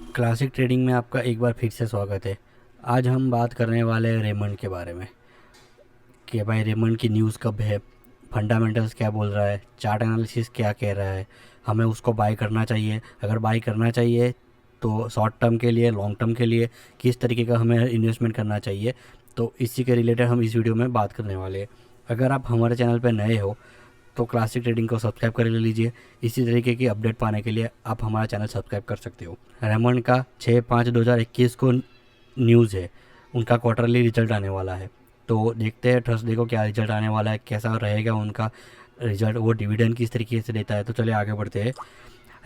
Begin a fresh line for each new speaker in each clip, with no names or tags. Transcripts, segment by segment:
Classic trading में आपका एक बार फिर से स्वागत है। आज हम बात करने वाले हैं रेमंड के बारे में कि भाई रेमंड की न्यूज़ कब है, फंडामेंटल्स क्या बोल रहा है, चार्ट एनालिसिस क्या कह रहा है, हमें उसको बाय करना चाहिए, अगर बाय करना चाहिए तो शॉर्ट टर्म के लिए, लॉन्ग टर्म के लिए किस तरीके का हमें इन्वेस्टमेंट करना चाहिए। तो इसी के रिलेटेड हम इस वीडियो में बात करने वाले हैं। अगर आप हमारे चैनल पर नए हो तो क्लासिक ट्रेडिंग को सब्सक्राइब कर लीजिए। इसी तरीके की अपडेट पाने के लिए आप हमारा चैनल सब्सक्राइब कर सकते हो। रेमंड का 6/5/2021 को न्यूज़ है, उनका क्वार्टरली रिजल्ट आने वाला है। तो देखते हैं थर्सडे को क्या रिजल्ट आने वाला है, कैसा रहेगा उनका रिजल्ट, वो डिविडेंड किस तरीके से देता है। तो चलिए आगे बढ़ते हैं,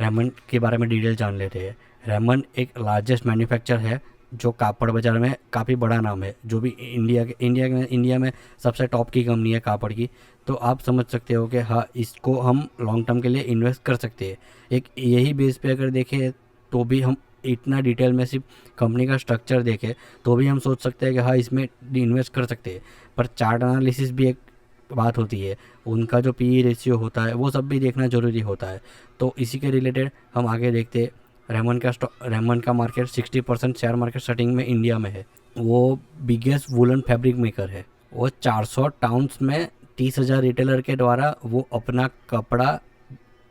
रेमंड के बारे में डिटेल जान लेते हैं। रेमंड एक लार्जेस्ट मैन्युफैक्चर है जो कापड़ बाज़ार में काफ़ी बड़ा नाम है, जो भी इंडिया में सबसे टॉप की कंपनी है कापड़ की। तो आप समझ सकते हो कि हाँ, इसको हम लॉन्ग टर्म के लिए इन्वेस्ट कर सकते हैं। एक यही बेस पे अगर देखें तो भी हम इतना डिटेल में सिर्फ कंपनी का स्ट्रक्चर देखें तो भी हम सोच सकते हैं कि हाँ, इसमें इन्वेस्ट कर सकते हैं। पर चार्ट एनालिसिस भी एक बात होती है, उनका जो पी रेशियो होता है वो सब भी देखना ज़रूरी होता है। तो इसी के रिलेटेड हम आगे देखते हैं। रेमंड का मार्केट 60% शेयर मार्केट सेटिंग में इंडिया में है। वो बिगेस्ट वुलन फैब्रिक मेकर है। वो 400 टाउन्स में 30,000 रिटेलर के द्वारा वो अपना कपड़ा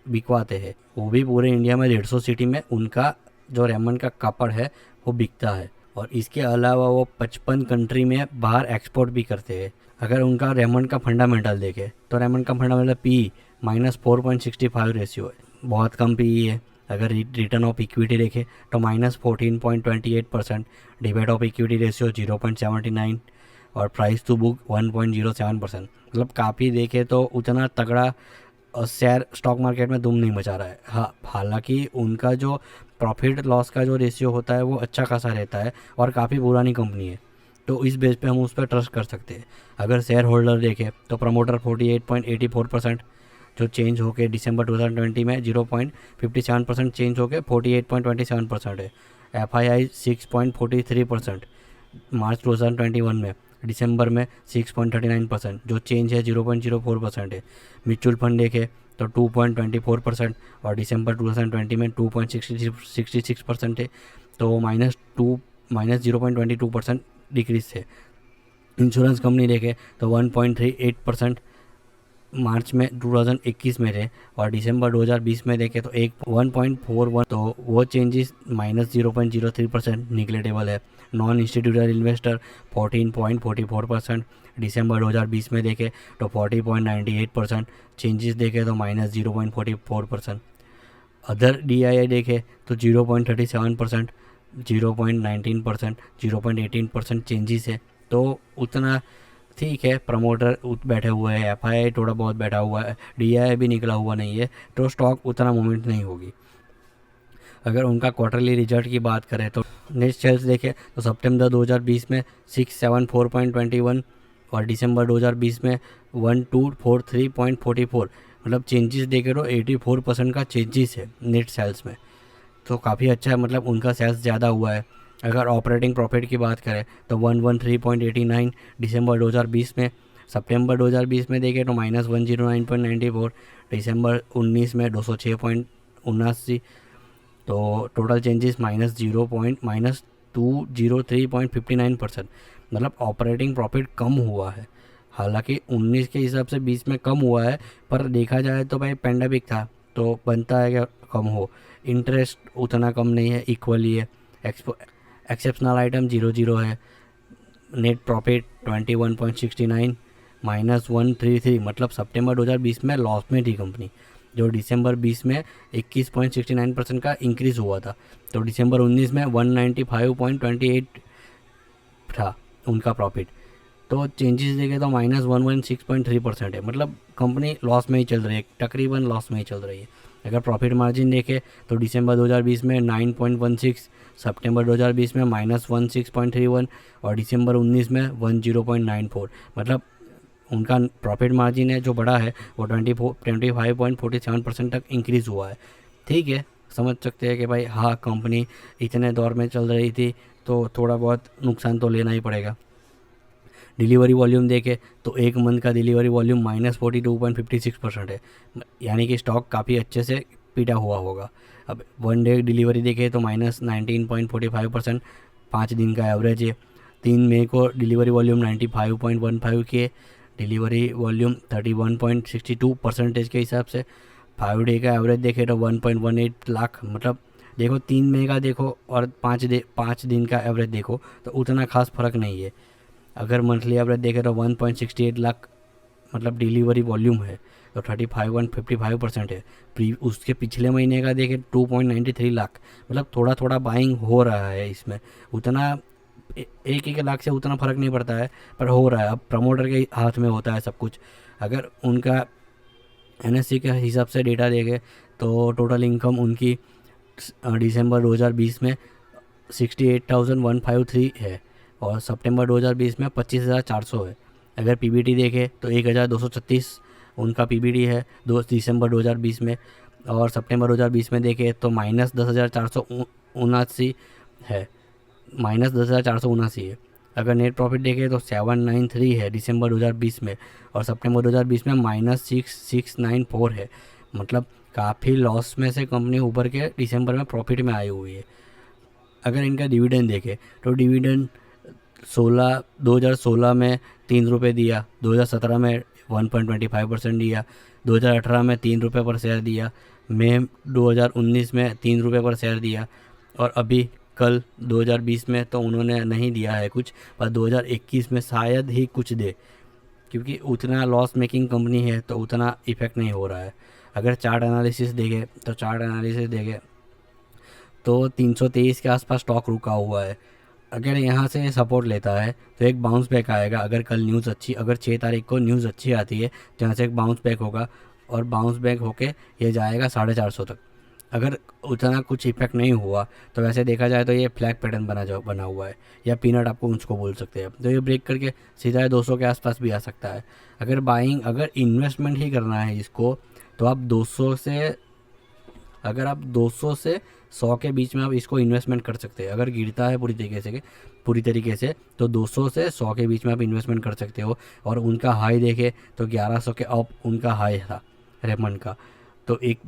बिकवाते हैं। वो भी पूरे इंडिया में 150 सिटी में उनका जो रेमंड का कपड़ है वो बिकता है। और इसके अलावा वो 55 कंट्री में बाहर एक्सपोर्ट भी करते हैं। अगर उनका रेमंड का फंडामेंटल देखें तो रेमंड का फंडामेंटल पी -4.65 रेशियो है, बहुत कम पी है। अगर रिटर्न ऑफ इक्विटी देखें तो -14.28%, डिबेट ऑफ इक्विटी रेशियो 0.79 और प्राइस टू बुक 1.07%। मतलब काफ़ी देखे तो उतना तगड़ा शेयर स्टॉक मार्केट में धूम नहीं मचा रहा है। हाँ, हालांकि उनका जो प्रॉफिट लॉस का जो रेशियो होता है वो अच्छा खासा रहता है और काफ़ी पुरानी कंपनी है, तो इस बेस पे हम उस पर ट्रस्ट कर सकते हैं। अगर शेयर होल्डर देखें तो प्रमोटर 48.84%, जो चेंज होके दिसंबर 2020 में 0.57% चेंज होके 48.27% है। FII 6.43%, मार्च 2021 में, दिसंबर में 6.39%, जो चेंज है 0.04% है। म्यूचुअल फंड देखे तो 2.24% और दिसंबर 2020 में 2.66% है, तो -0.22% डिक्रीज है। इंश्योरेंस कंपनी देखे तो 1.38% मार्च में 2021 में थे और दिसंबर 2020 में देखे तो 1.41, तो वो चेंजेस -0.03% निगलेटेबल है। नॉन इंस्टीट्यूशनल इन्वेस्टर 14.44%, दिसंबर 2020 में देखे तो 40.98%, चेंजेस देखे तो -0.44%। अदर DII देखे तो 0.37%, 0.19%, 0.18% चेंजेस है। तो उतना ठीक है, प्रमोटर बैठे हुए हैं, FII थोड़ा बहुत बैठा हुआ है, DII भी निकला हुआ नहीं है, तो स्टॉक उतना मूवमेंट नहीं होगी। अगर उनका क्वार्टरली रिजल्ट की बात करें तो नेट सेल्स देखें तो सितंबर 2020 में 674.21 और दिसंबर 2020 में 1243.44, मतलब चेंजेस देखें तो 84% का चेंजेस है नेट सेल्स में। तो काफ़ी अच्छा है, मतलब उनका सेल्स ज़्यादा हुआ है। अगर ऑपरेटिंग प्रॉफिट की बात करें तो 113.89 दिसंबर 2020 में, सितंबर 2020 में देखें तो -109.94, दिसंबर 19 में 206.79, तो टोटल चेंजेस -203.59%। मतलब ऑपरेटिंग प्रॉफिट कम हुआ है, हालांकि 19 के हिसाब से 20 में कम हुआ है, पर देखा जाए तो भाई पेंडेमिक था तो बनता है कि कम हो। इंटरेस्ट उतना कम नहीं है, इक्वली है। एक्सेप्शनल आइटम 0 है। नेट प्रॉफिट 21.69 -133, मतलब सितंबर 2020 में लॉस में थी कंपनी, जो दिसंबर 20 में 21.69% का इंक्रीज़ हुआ था। तो दिसंबर 19 में 195.28 था उनका प्रॉफिट। तो चेंजेस देखें तो -116.3% है, मतलब कंपनी लॉस में ही चल रही है, तकरीबन लॉस में ही चल रही है। अगर प्रॉफिट मार्जिन देखें तो दिसंबर 2020 में 9.16, सितंबर 2020 में -16.31 और दिसंबर 19 में 10.94, मतलब उनका प्रॉफिट मार्जिन है जो बड़ा है वो 25.47% तक इंक्रीज़ हुआ है। ठीक है, समझ सकते हैं कि भाई हाँ, कंपनी इतने दौर में चल रही थी तो थोड़ा बहुत नुकसान तो लेना ही पड़ेगा। डिलीवरी वॉल्यूम देखें तो एक मंथ का डिलीवरी वॉल्यूम -42.56% है, यानी कि स्टॉक काफ़ी अच्छे से पीटा हुआ होगा। अब 1 डे डिलीवरी देखें तो -19.45%, 5 दिन का एवरेज है। 3 मई को डिलीवरी वॉल्यूम 95.15 के, डिलीवरी वॉल्यूम 31.62% के हिसाब से। 5 डे का एवरेज देखें तो 1.18 लाख, मतलब देखो 3 मई का देखो और 5 दिन का एवरेज देखो तो उतना खास फ़र्क नहीं है। अगर मंथली एवरेज देखें तो 1.68 लाख मतलब डिलीवरी वॉल्यूम है, तो 35.55% है। उसके पिछले महीने का देखें 2.93 लाख, मतलब थोड़ा थोड़ा बाइंग हो रहा है इसमें। उतना एक एक लाख से उतना फ़र्क नहीं पड़ता है, पर हो रहा है। अब प्रमोटर के हाथ में होता है सब कुछ। अगर उनका एनएससी के हिसाब से डेटा देखें तो टोटल इनकम उनकी दिसंबर 2020 में 68,153 है और सितंबर 2020 में 25,400 है। अगर पीबीटी देखें तो 1,236 उनका पीबीटी है दिसंबर 2020 में, और सितंबर 2020 में देखें तो -10,479 है, -10,479 है। अगर नेट प्रॉफिट देखें तो 793 है दिसंबर 2020 में, और सितंबर 2020 में -6694 है। मतलब काफ़ी लॉस में से कंपनी उभर के दिसंबर में प्रॉफिट में आई हुई है। अगर इनका डिविडेंड देखें तो डिविडेंड 2016 में 3 रुपये दिया, 2017 में 1.25% दिया, 2018 में 3 रुपये पर शेयर दिया, मई 2019 में 3 रुपये पर शेयर दिया, और अभी कल 2020 में तो उन्होंने नहीं दिया है कुछ, पर 2021 में शायद ही कुछ दे, क्योंकि उतना लॉस मेकिंग कंपनी है तो उतना इफेक्ट नहीं हो रहा है। अगर चार्ट एनालिसिस देखें तो 323 के आसपास स्टॉक रुका हुआ है। अगर यहाँ से सपोर्ट लेता है तो एक बाउंस बैक आएगा। अगर 6 तारीख को न्यूज़ अच्छी आती है तो यहाँ से एक बाउंस बैक होगा, और बाउंस बैक होके ये जाएगा 450 तक। अगर उतना कुछ इफेक्ट नहीं हुआ तो वैसे देखा जाए तो ये फ्लैग पैटर्न बना हुआ है, या पीनट आपको उसको बोल सकते हैं। तो ये ब्रेक करके सीधा 200 के आसपास भी आ सकता है। अगर इन्वेस्टमेंट ही करना है इसको तो आप 200 से 100 के बीच में आप इसको इन्वेस्टमेंट कर सकते हैं। अगर गिरता है पूरी तरीके से तो 200 से 100 के बीच में आप इन्वेस्टमेंट कर सकते हो। और उनका हाई देखे तो 1100 के अप उनका हाई था रेमंड का। तो एक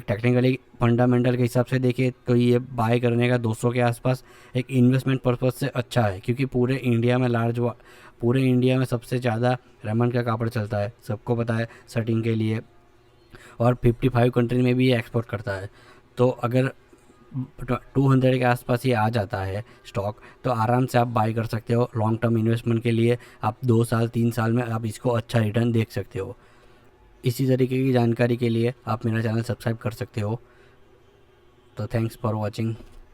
टेक्निकली फंडामेंटल के हिसाब से देखें तो ये बाय करने का 200 के आसपास एक इन्वेस्टमेंट पर्पज़ से अच्छा है, क्योंकि पूरे इंडिया में सबसे ज़्यादा रेमंड का कापड़ चलता है, सबको पता है, शर्टिंग के लिए, और 55 कंट्री में भी ये एक्सपोर्ट करता है। तो अगर 200 के आसपास ये आ जाता है स्टॉक तो आराम से आप बाय कर सकते हो। लॉन्ग टर्म इन्वेस्टमेंट के लिए आप 2 साल 3 साल में आप इसको अच्छा रिटर्न देख सकते हो। इसी तरीके की जानकारी के लिए आप मेरा चैनल सब्सक्राइब कर सकते हो। तो थैंक्स फॉर वॉचिंग।